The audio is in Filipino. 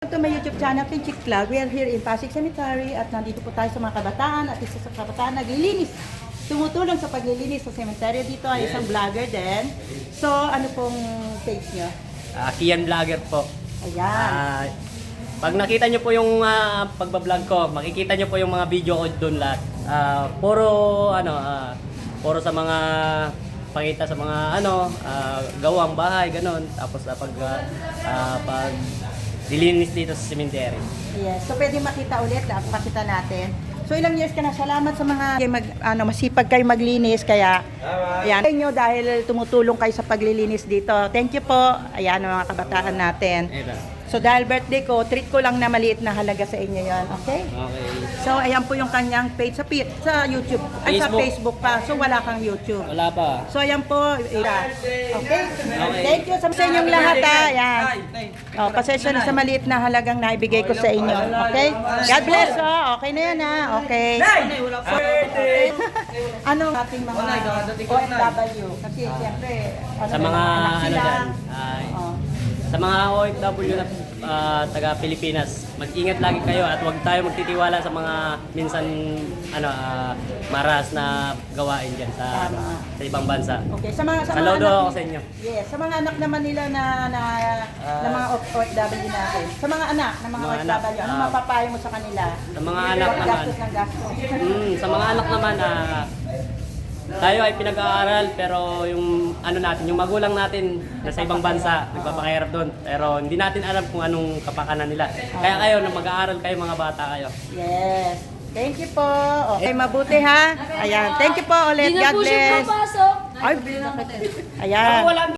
To my YouTube channel, Pinchik Vlog. We are here in Pasig Cemetery at nandito po tayo sa mga kabataan at isa sa kabataan naglilinis. Tumutulong sa paglilinis sa cemetery. Dito ay isang vlogger din. So, ano pong page nyo? Kian Vlogger po. Ayan. Pag nakita nyo po yung pagbablog ko, makikita nyo po yung mga video ko doon lahat. Puro sa mga pakita sa mga gawang bahay, ganun. Tapos pag dilinis dito sa cemetery. Yes. So, pwede makita ulit. Pakita natin. So, ilang years ka na. Salamat sa mga masipag kayo maglinis. Kaya, ayan. Nyo dahil tumutulong kayo sa paglilinis dito. Thank you po. Ayan, mga kabataan natin. So, dahil birthday ko, treat ko lang na maliit na halaga sa inyo yon, okay? Okay. So, ayan po yung kanyang page sa YouTube. Ay, sa Facebook pa. So, wala kang YouTube. Wala pa. So, ayan po. Okay? Thank you sa inyong lahat, ha. Ayan. Pasensya na sa maliit na halagang naibigay ko sa inyo. Okay? God bless, oh. Okay na yan, ha. Okay. Ano ating mga OFW? Kasi, siyempre, Sa mga anak sila. dyan, Oh. sa mga OFW na taga Pilipinas, mag-ingat lagi kayo at huwag tayo magtitiwala sa mga minsan maras na gawain diyan sa ibang bansa. Okay, sa mga Saludo anak, ako sa inyo. Yes, sa mga anak naman nila na mga OFW natin. Sa mga anak ng mga Mga anak, OFW, ano mapapayo mo sa kanila? Sa mga anak Huwag naman, gastos ng gastos. sa mga anak naman tayo ay pinag-aaral pero yung yung magulang natin nasa ibang bansa, nagpapakahirap doon. Pero hindi natin alam kung anong kapakanan nila. Kaya kayo, na mag-aaral kayo, mga bata kayo. Yes. Thank you po. Okay, mabuti ha. Ayan. Thank you po ulit. God bless. Ay, ayan.